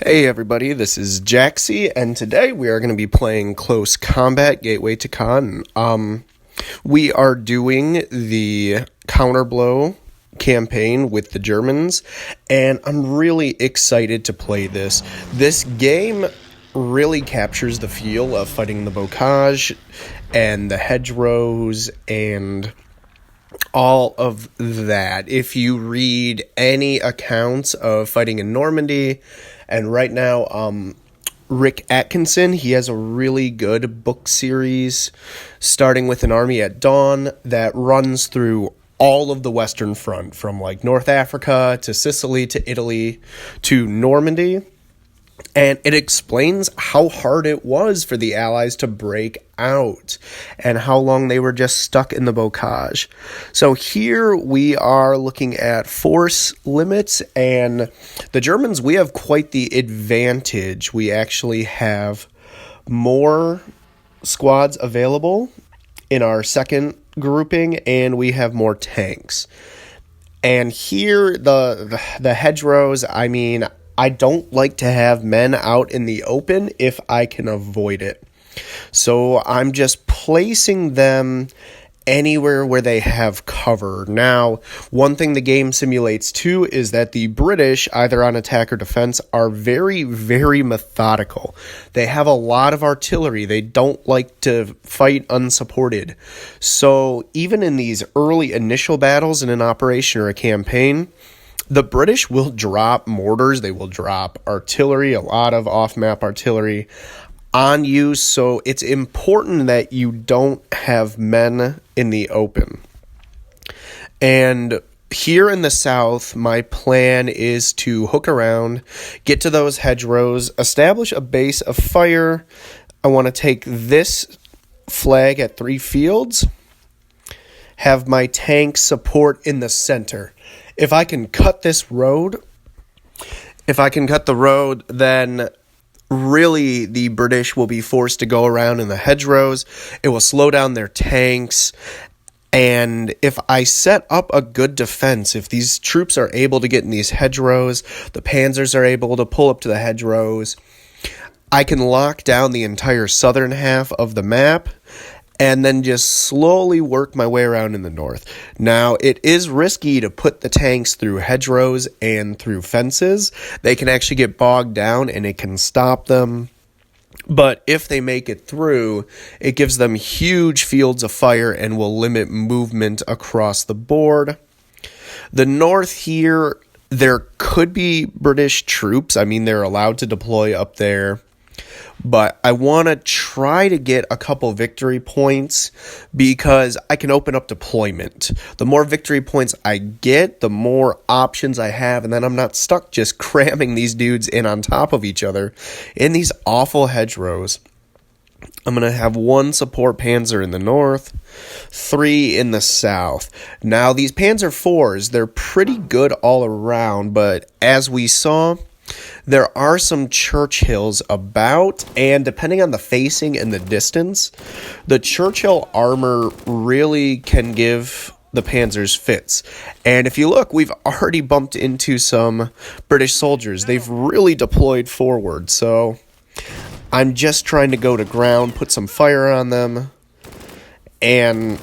Hey everybody, this is Jaxie, and today we are going to be playing Close Combat Gateway to Caen. We are doing the Counterblow campaign with the Germans, and I'm really excited to play this. This game really captures the feel of fighting the Bocage and the hedgerows and all of that. If you read any accounts of fighting in Normandy, and right now, Rick Atkinson, he has a really good book series starting with An Army at Dawn that runs through all of the Western Front, from like North Africa to Sicily to Italy to Normandy. And it explains how hard it was for the Allies to break out and how long they were just stuck in the Bocage. So here we are looking at force limits, and the Germans, we have quite the advantage. We actually have more squads available in our second grouping, and we have more tanks. And here, the hedgerows, I don't like to have men out in the open if I can avoid it. So I'm just placing them anywhere where they have cover. Now, one thing the game simulates too is that the British, either on attack or defense, are very, very methodical. They have a lot of artillery. They don't like to fight unsupported. So even in these early initial battles in an operation or a campaign, the British will drop mortars, they will drop artillery, a lot of off-map artillery on you, so it's important that you don't have men in the open. And here in the south, my plan is to hook around, get to those hedgerows, establish a base of fire. I want to take this flag at 3 fields, have my tank support in the center. If I can cut the road, then really the British will be forced to go around in the hedgerows. It will slow down their tanks. And if I set up a good defense, if these troops are able to get in these hedgerows, the panzers are able to pull up to the hedgerows, I can lock down the entire southern half of the map and then just slowly work my way around in the north. Now, it is risky to put the tanks through hedgerows and through fences. They can actually get bogged down and it can stop them. But if they make it through, it gives them huge fields of fire and will limit movement across the board. The north here, there could be British troops. They're allowed to deploy up there. But I want to try to get a couple victory points because I can open up deployment. The more victory points I get, the more options I have, and then I'm not stuck just cramming these dudes in on top of each other in these awful hedgerows. I'm going to have 1 support panzer in the north, 3 in the south. Now, these Panzer IVs, they're pretty good all around, but as we saw, there are some Churchills about, and depending on the facing and the distance, the Churchill armor really can give the Panzers fits. And if you look, we've already bumped into some British soldiers. They've really deployed forward, so I'm just trying to go to ground, put some fire on them, and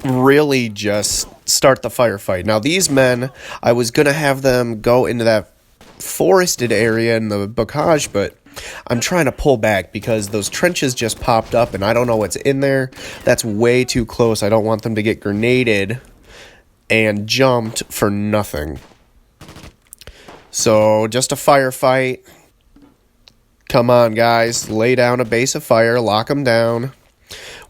really just start the firefight. Now, these men, I was going to have them go into that forested area in the Bocage, but I'm trying to pull back because those trenches just popped up and I don't know what's in there. That's way too close. I don't want them to get grenaded and jumped for nothing. So just a firefight. Come on, guys. Lay down a base of fire. Lock them down.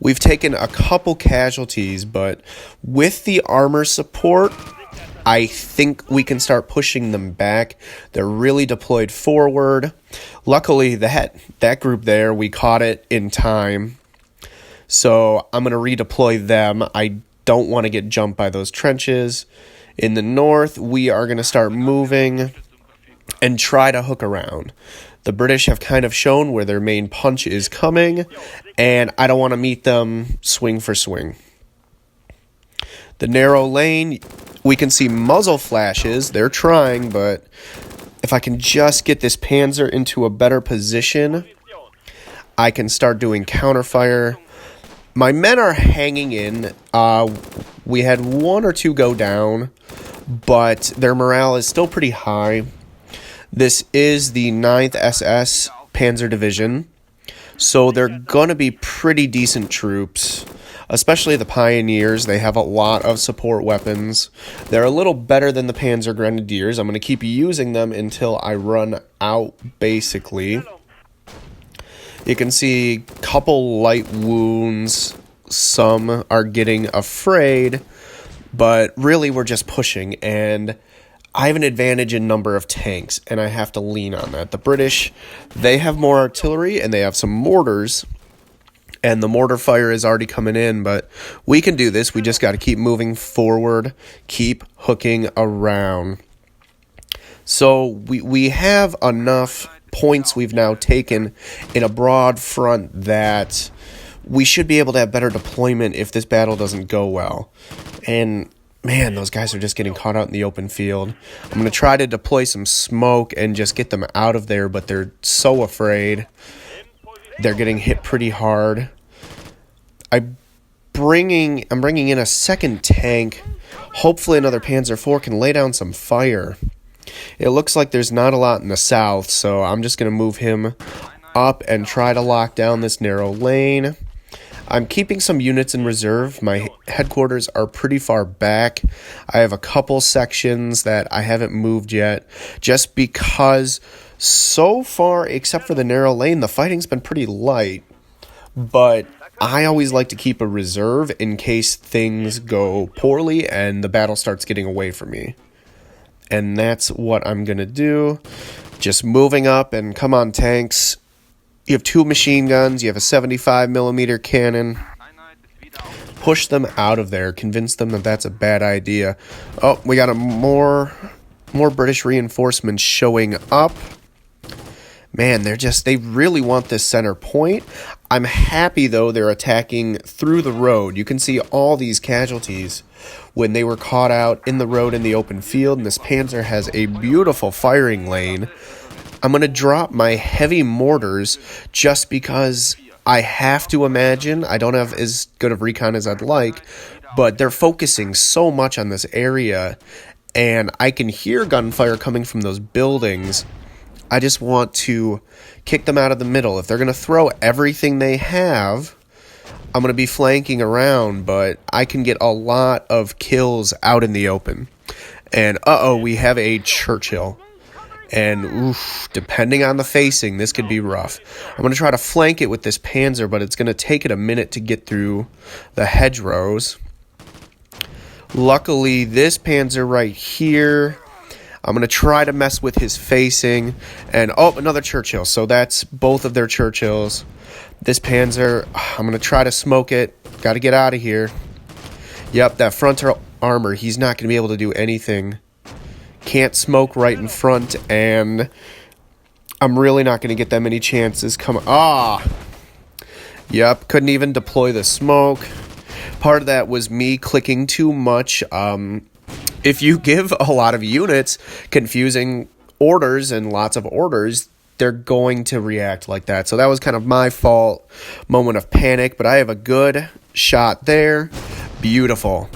We've taken a couple casualties, but with the armor support, I think we can start pushing them back. They're really deployed forward. Luckily, that group there, we caught it in time. So I'm going to redeploy them. I don't want to get jumped by those trenches. In the north, we are going to start moving and try to hook around. The British have kind of shown where their main punch is coming, and I don't want to meet them swing for swing. The narrow lane, we can see muzzle flashes. They're trying, but If I can just get this panzer into a better position, I can start doing counterfire. My men are hanging in. We had one or two go down, but their morale is still pretty high. This is the 9th SS Panzer Division, so they're going to be pretty decent troops, especially the Pioneers. They have a lot of support weapons. They're a little better than the Panzer Grenadiers. I'm going to keep using them until I run out, basically. You can see a couple light wounds. Some are getting afraid, but really we're just pushing, and I have an advantage in number of tanks, and I have to lean on that. The British, they have more artillery, and they have some mortars, and the mortar fire is already coming in, but we can do this. We just got to keep moving forward, keep hooking around. So we have enough points we've now taken in a broad front that we should be able to have better deployment if this battle doesn't go well. And man, those guys are just getting caught out in the open field. I'm going to try to deploy some smoke and just get them out of there, but they're so afraid. They're getting hit pretty hard. I'm bringing in a second tank. Hopefully another Panzer IV can lay down some fire. It looks like there's not a lot in the south, so I'm just going to move him up and try to lock down this narrow lane. I'm keeping some units in reserve. My headquarters are pretty far back. I have a couple sections that I haven't moved yet, just because so far, except for the narrow lane, the fighting's been pretty light. But I always like to keep a reserve in case things go poorly and the battle starts getting away from me. And that's what I'm going to do. Just moving up, and come on, tanks. You have 2 machine guns. You have a 75mm cannon. Push them out of there. Convince them that that's a bad idea. Oh, we got more British reinforcements showing up. Man, they really want this center point. I'm happy, though, they're attacking through the road. You can see all these casualties when they were caught out in the road in the open field, and this Panzer has a beautiful firing lane. I'm going to drop my heavy mortars just because I have to imagine. I don't have as good of recon as I'd like, but they're focusing so much on this area, and I can hear gunfire coming from those buildings. I just want to kick them out of the middle. If they're going to throw everything they have, I'm going to be flanking around, but I can get a lot of kills out in the open. And we have a Churchill. And depending on the facing, this could be rough. I'm going to try to flank it with this Panzer, but it's going to take it a minute to get through the hedgerows. Luckily, this Panzer right here, I'm going to try to mess with his facing. And, another Churchill. So that's both of their Churchills. This Panzer, I'm going to try to smoke it. Got to get out of here. Yep, that frontal armor, he's not going to be able to do anything. Can't smoke right in front, and I'm really not going to get that many chances. Yep, couldn't even deploy the smoke. Part of that was me clicking too much. If you give a lot of units confusing orders and lots of orders, they're going to react like that. So that was kind of my fault, moment of panic, but I have a good shot there. Beautiful.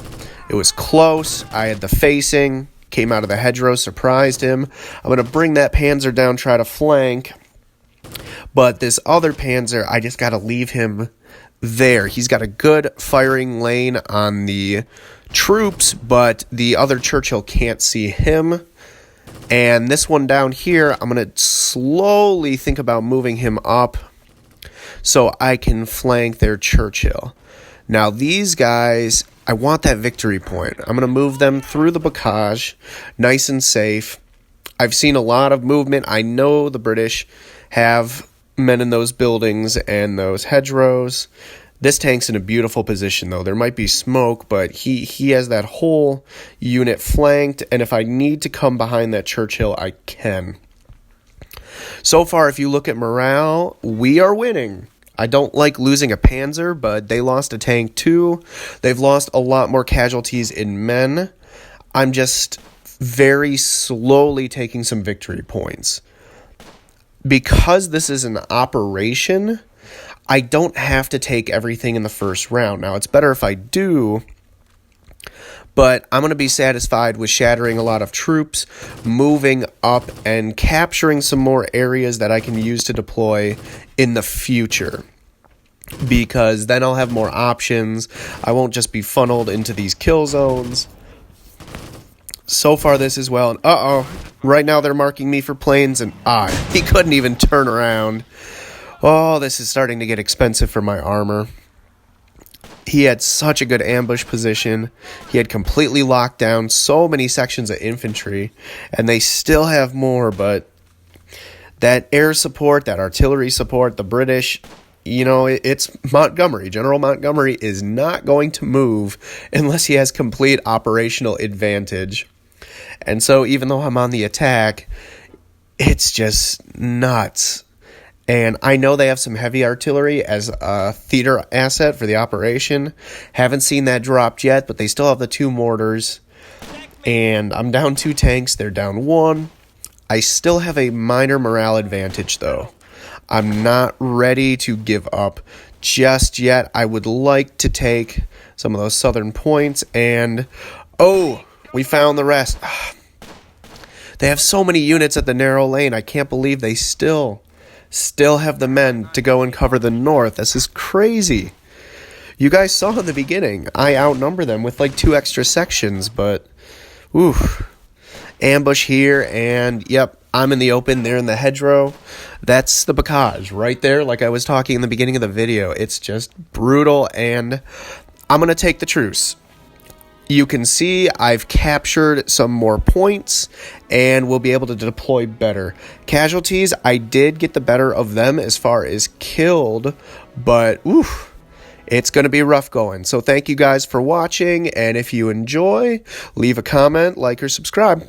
It was close. I had the facing. Came out of the hedgerow, surprised him. I'm going to bring that Panzer down, try to flank. But this other Panzer, I just got to leave him there. He's got a good firing lane on the troops, but the other Churchill can't see him. And this one down here, I'm going to slowly think about moving him up so I can flank their Churchill. Now, these guys, I want that victory point. I'm going to move them through the Bocage, nice and safe. I've seen a lot of movement. I know the British have men in those buildings and those hedgerows. This tank's in a beautiful position, though. There might be smoke, but he has that whole unit flanked, and if I need to come behind that Churchill, I can. So far, if you look at morale, we are winning. I don't like losing a Panzer, but they lost a tank too. They've lost a lot more casualties in men. I'm just very slowly taking some victory points. Because this is an operation, I don't have to take everything in the first round. Now, it's better if I do, but I'm going to be satisfied with shattering a lot of troops, moving up, and capturing some more areas that I can use to deploy in the future. Because then I'll have more options. I won't just be funneled into these kill zones. So far, this is well. And right now they're marking me for planes, and he couldn't even turn around. Oh, this is starting to get expensive for my armor. He had such a good ambush position. He had completely locked down so many sections of infantry, and they still have more, but that air support, that artillery support, the British, it's Montgomery. General Montgomery is not going to move unless he has complete operational advantage. And so even though I'm on the attack, it's just nuts. And I know they have some heavy artillery as a theater asset for the operation. Haven't seen that dropped yet, but they still have the 2 mortars. And I'm down 2 tanks. They're down 1. I still have a minor morale advantage, though. I'm not ready to give up just yet. I would like to take some of those southern points. And, we found the rest. They have so many units at the narrow lane. I can't believe they still have the men to go and cover the north. This is crazy. You guys saw in the beginning, I outnumber them with like 2 extra sections, but ambush here, and yep, I'm in the open, they're in the hedgerow. That's the Bocage right there, like I was talking in the beginning of the video. It's just brutal, and I'm going to take the truce. You can see I've captured some more points and will be able to deploy better. Casualties, I did get the better of them as far as killed, but it's going to be rough going. So thank you guys for watching, and if you enjoy, leave a comment, like, or subscribe.